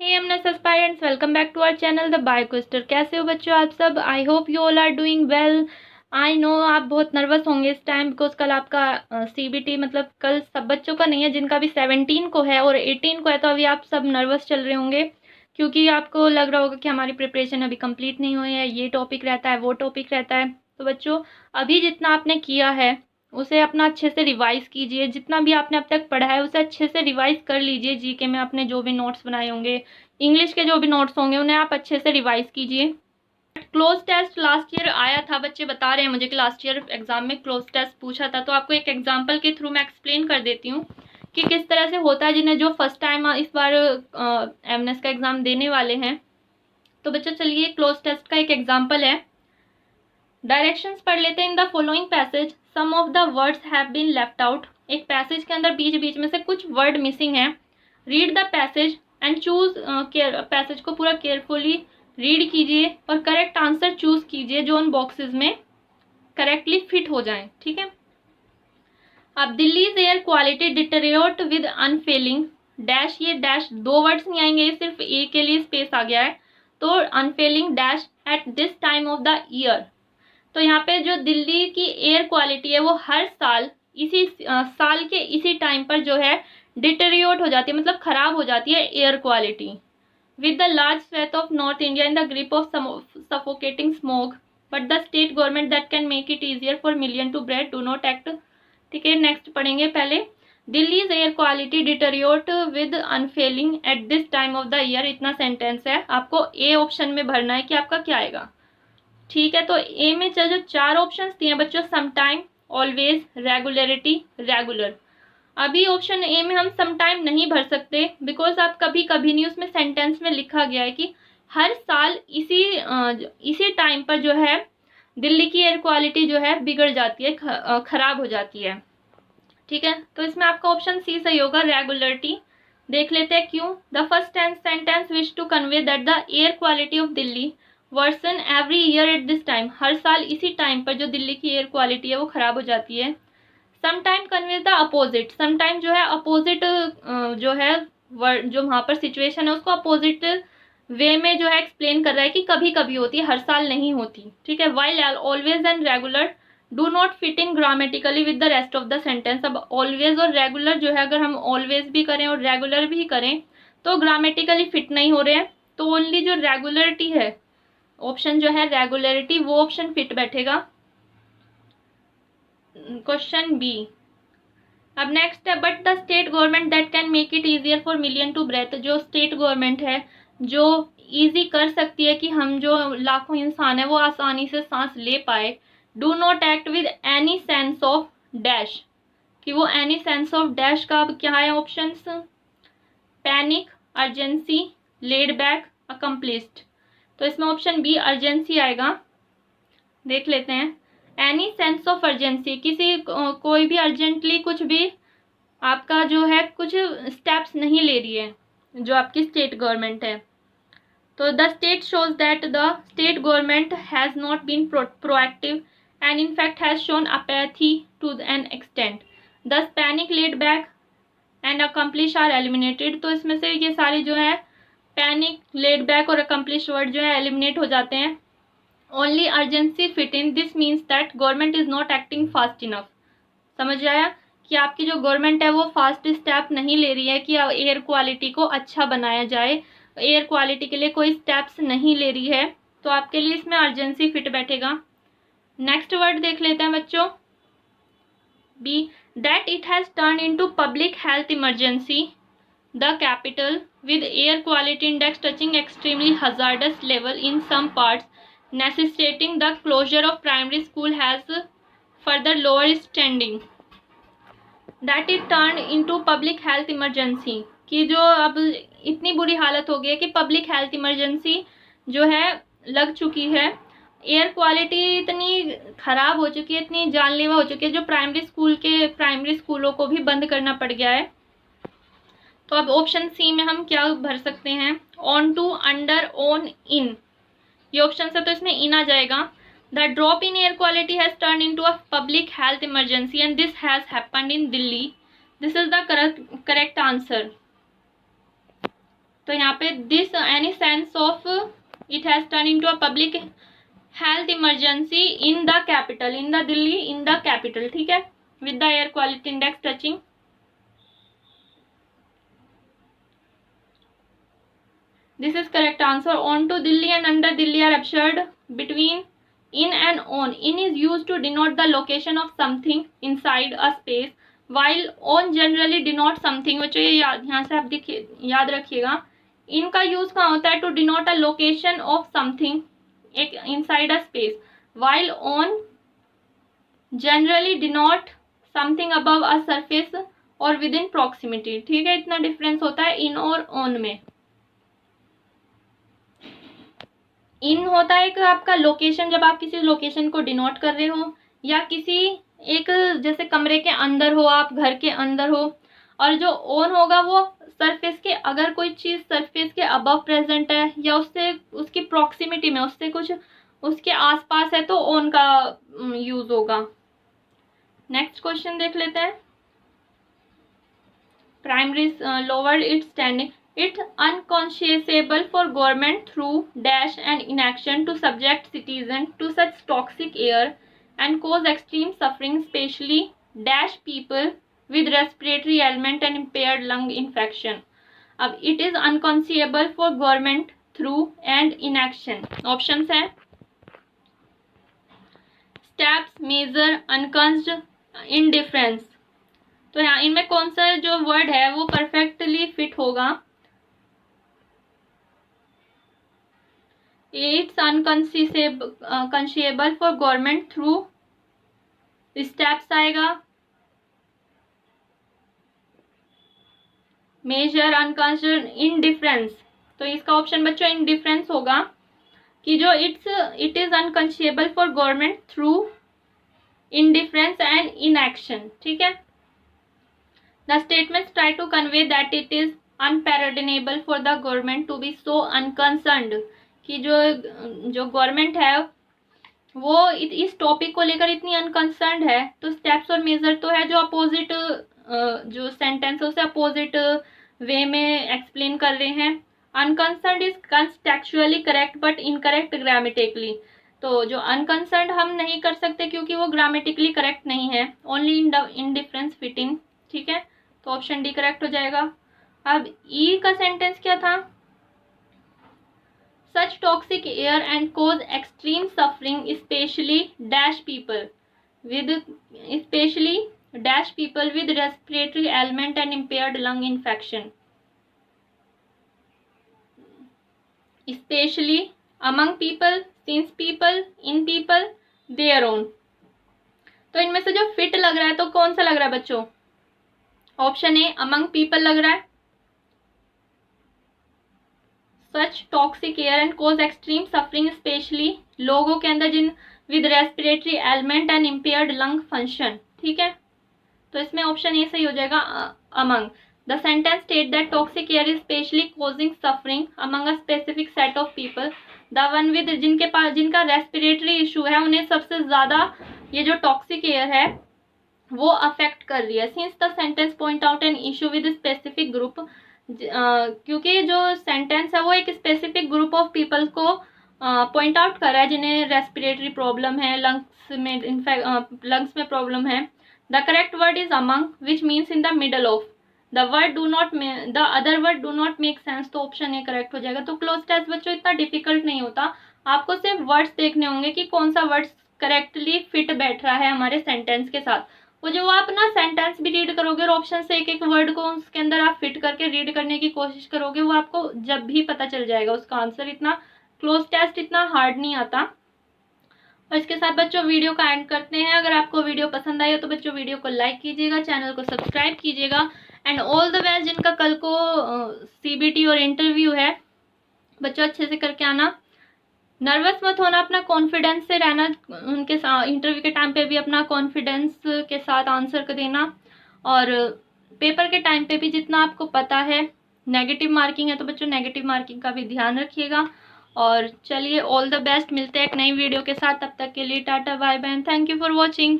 Hey MNS aspirants, welcome back to our channel the Bioquester. कैसे हो बच्चों आप सब? I hope you all are doing well. I know आप बहुत नर्वस होंगे इस टाइम, बिकॉज कल आपका सीबीटी, मतलब कल सब बच्चों का नहीं है, जिनका भी 17 को है और 18 को है, तो अभी आप सब नर्वस चल रहे होंगे, क्योंकि आपको लग रहा होगा कि हमारी प्रिपरेशन अभी कंप्लीट नहीं हुई है, ये टॉपिक रहता है, वो टॉपिक रहता है। तो बच्चों, अभी जितना आपने किया है उसे अपना अच्छे से रिवाइज कीजिए। जितना भी आपने अब तक पढ़ा है उसे अच्छे से रिवाइज कर लीजिए। जीके में आपने जो भी नोट्स बनाए होंगे, इंग्लिश के जो भी नोट्स होंगे, उन्हें आप अच्छे से रिवाइज कीजिए। क्लोज टेस्ट लास्ट ईयर आया था, बच्चे बता रहे हैं मुझे कि लास्ट ईयर एग्जाम में क्लोज टेस्ट पूछा था। तो आपको एक एग्जांपल के थ्रू मैं एक्सप्लेन कर देती हूँ कि किस तरह से होता है, जिन्हें जो फर्स्ट टाइम इस बार एमएनएस का एग्जाम देने वाले हैं। तो बच्चों चलिए, क्लोज टेस्ट का एक एग्जाम्पल है। डायरेक्शंस पढ़ लेते हैं। In the following passage some of the words have been left out. एक पैसेज के अंदर बीच बीच में से कुछ वर्ड मिसिंग है। Read the passage and choose passage को पूरा केयरफुली रीड कीजिए और करेक्ट आंसर चूज कीजिए जो उन बॉक्सेस में करेक्टली फिट हो जाएं। ठीक है। अब Delhi's air quality deteriorate with unfailing dash, ये डैश दो वर्ड्स नहीं आएंगे, सिर्फ ए के लिए स्पेस आ गया है। तो unfailing dash at this time of the year. तो यहाँ पे जो दिल्ली की एयर क्वालिटी है वो हर साल इसी साल के इसी टाइम पर जो है डिटेरियोरेट हो जाती है, मतलब खराब हो जाती है air quality. With the large swathe of north India in the grip of suffocating smoke, but the state government that can make it easier for million to breathe do not act. ठीक है, next पढ़ेंगे। पहले Delhi's air quality deteriorate with unfailing at this time of the year, इतना sentence है। आपको A option में भरना है कि आपका क्या आएगा। ठीक है, तो ए में जो चार ऑप्शंस दिए हैं बच्चों, some time, always, regularity, regular. अभी ऑप्शन ए में हम सम टाइम नहीं भर सकते, बिकॉज आप कभी कभी नहीं, उसमें सेंटेंस में लिखा गया है कि हर साल इसी टाइम पर जो है दिल्ली की एयर क्वालिटी जो है बिगड़ जाती है, खराब हो जाती है। ठीक है, तो इसमें आपका ऑप्शन सी सही होगा, रेगुलरिटी। देख लेते हैं क्यों। The first sentence wish to convey that the air quality of Delhi worsen every year at this time, हर साल इसी टाइम पर जो दिल्ली की एयर क्वालिटी है वो खराब हो जाती है। Some time convey the opposite, some time जो है अपोजिट जो है जो वहाँ पर सिचुएशन है उसको अपोजिट वे में जो है एक्सप्लेन कर रहा है कि कभी कभी होती है, हर साल नहीं होती। ठीक है। While always and regular do not fit in grammatically with the rest of the sentence. अब ऑलवेज और रेगुलर जो है, अगर हम ऑलवेज भी करें और रेगुलर भी करें तो ग्रामेटिकली फिट नहीं हो रहे हैं। तो ओनली जो रेगुलरिटी है, ऑप्शन जो है रेगुलरिटी, वो ऑप्शन फिट बैठेगा। Question B. अब नेक्स्ट है, but the state government that can make it easier for million to breathe, जो स्टेट गवर्नमेंट है जो इजी कर सकती है कि हम जो लाखों इंसान है वो आसानी से सांस ले पाए। Do not act with any sense of dash, कि वो एनी सेंस ऑफ डैश का अब क्या है options, panic, urgency, laid back, accomplished. तो इसमें ऑप्शन बी अर्जेंसी आएगा। देख लेते हैं। एनी सेंस ऑफ अर्जेंसी, किसी कोई भी अर्जेंटली कुछ भी आपका जो है कुछ स्टेप्स नहीं ले रही है जो आपकी स्टेट गवर्नमेंट है। तो the state shows that the state government has not been proactive and in fact has shown apathy to an extent, thus panic, laid back and accomplish are eliminated. तो इसमें से ये सारे जो है पैनिक, लेड बैक और accomplish word जो है एलिमिनेट हो जाते हैं। Only urgency fit in, this means that government is not acting fast enough. समझ आया कि आपकी जो गवर्नमेंट है वो फास्ट स्टेप नहीं ले रही है कि एयर क्वालिटी को अच्छा बनाया जाए, एयर क्वालिटी के लिए कोई स्टेप्स नहीं ले रही है। तो आपके लिए इसमें अर्जेंसी फिट बैठेगा। नेक्स्ट वर्ड देख लेते हैं बच्चों, B, that it has turn into public health emergency the capital with air quality index touching extremely hazardous level in some parts necessitating the closure of primary school has further lower standing. That it turn into public health emergency, कि जो अब इतनी बुरी हालत हो गई है कि पब्लिक हेल्थ इमरजेंसी जो है लग चुकी है। एयर क्वालिटी इतनी खराब हो चुकी है, इतनी जानलेवा हो चुकी है, जो प्राइमरी स्कूलों को भी बंद करना पड़ गया है। तो अब ऑप्शन सी में हम क्या भर सकते हैं, ऑन टू, अंडर, ऑन, इन। ये ऑप्शन है तो इसमें इन आ जाएगा। The drop in air quality has turned into a public health emergency and this has happened in Delhi. This is the correct answer. तो यहाँ पे this any sense of it has turn into a public health emergency in the capital, in the Delhi, in the capital, ठीक है, with the air quality index touching. This is correct answer. On to Delhi and under Delhi are absurd. Between in and on. In is used to denote the location of something inside a space, while on generally denote something. बच्चों ये यहाँ से आप देखिए याद रखिएगा, इनका use कहाँ होता है? To denote a location of something एक inside a space, while on generally denote something above a surface और विद इन प्रॉक्सिमिटी, ठीक है, इतना डिफरेंस होता है इन और ऑन में। इन होता है कि आपका लोकेशन, जब आप किसी लोकेशन को डिनोट कर रहे हो या किसी एक जैसे कमरे के अंदर हो, आप घर के अंदर हो, और जो ऑन होगा वो सरफेस के, अगर कोई चीज़ सरफेस के अबव प्रेजेंट है या उससे उसकी प्रॉक्सिमिटी में उससे कुछ उसके आसपास है तो ऑन का यूज होगा। नेक्स्ट क्वेश्चन देख लेते हैं। Primary lower it's standing, it unconscionable for government through dash and inaction to subject citizen to such toxic air and cause extreme suffering, especially dash people with respiratory ailment and impaired lung infection। अब it is unconscionable for government through and inaction, options है steps, measure, unconscious, indifference। तो यहाँ इनमें कौन सा जो word है वो परफेक्टली फिट होगा? It's unconscionable for government through steps आएगा, मेजर, अनकॉन्शियस, इनडिफरेंस। तो इसका ऑप्शन बच्चों इनडिफरेंस होगा कि जो it is unconscionable for government through indifference and inaction, ठीक है। The statements try to convey that it is unpardonable for the government to be so unconcerned, कि जो गवर्नमेंट है वो इस टॉपिक को लेकर इतनी अनकंसर्न्ड है। तो स्टेप्स और मेजर तो है जो अपोजिट जो सेंटेंस है उसे अपोजिट वे में एक्सप्लेन कर रहे हैं। Unconcerned is contextually correct but incorrect grammatically. तो जो अनकंसर्न्ड हम नहीं कर सकते क्योंकि वो ग्रामेटिकली करेक्ट नहीं है, ओनली इनडिफरेंस फिट इन, ठीक है। तो ऑप्शन डी करेक्ट हो जाएगा। अब ई का सेंटेंस क्या था? Such toxic air and cause extreme suffering, especially dash people with respiratory ailment and impaired lung infection, especially among people, since people, in people, their own। तो इनमें से जो फिट लग रहा है तो कौन सा लग रहा है बच्चों? ऑप्शन ए among people लग रहा है। Such toxic air and cause extreme suffering, especially लोगों के अंदर जिन with respiratory ailment and impaired lung function, ठीक है। तो इसमें ऑप्शन ए सही हो जाएगा among। The sentence state that toxic air is specially causing suffering among a specific set of people, the one with जिनका रेस्पिरेटरी इशू है उन्हें सबसे ज्यादा ये जो टॉक्सिक एयर है वो अफेक्ट कर रही है। Since the sentence point out an issue with a specific group, क्योंकि जो सेंटेंस है वो एक स्पेसिफिक ग्रुप ऑफ पीपल को पॉइंट आउट कर रहा है जिन्हें रेस्पिरेटरी प्रॉब्लम है, लंग्स में प्रॉब्लम है। The correct word is among which means in the middle of the other word do not make sense. तो ऑप्शन ए करेक्ट हो जाएगा। तो क्लोज टेस्ट बच्चों इतना डिफिकल्ट नहीं होता, आपको सिर्फ वर्ड्स देखने होंगे कि कौन सा वर्ड्स करेक्टली फिट बैठ रहा है हमारे सेंटेंस के साथ। वो जो आप ना सेंटेंस भी रीड करोगे और ऑप्शन से एक एक वर्ड को उसके अंदर आप फिट करके रीड करने की कोशिश करोगे, वो आपको जब भी पता चल जाएगा उसका आंसर। इतना क्लोज टेस्ट इतना हार्ड नहीं आता। और इसके साथ बच्चों वीडियो का एंड करते हैं। अगर आपको वीडियो पसंद आई हो तो बच्चों वीडियो को लाइक कीजिएगा, चैनल को सब्सक्राइब कीजिएगा। एंड ऑल द बेस्ट जिनका कल को CBT और इंटरव्यू है बच्चों, अच्छे से करके आना, नर्वस मत होना, अपना कॉन्फिडेंस से रहना। उनके इंटरव्यू के टाइम पे भी अपना कॉन्फिडेंस के साथ आंसर कर देना। और पेपर के टाइम पे भी जितना आपको पता है नेगेटिव मार्किंग है तो बच्चों नेगेटिव मार्किंग का भी ध्यान रखिएगा। और चलिए ऑल द बेस्ट, मिलते हैं एक नई वीडियो के साथ। तब तक के लिए tata bye bye, thank you for watching.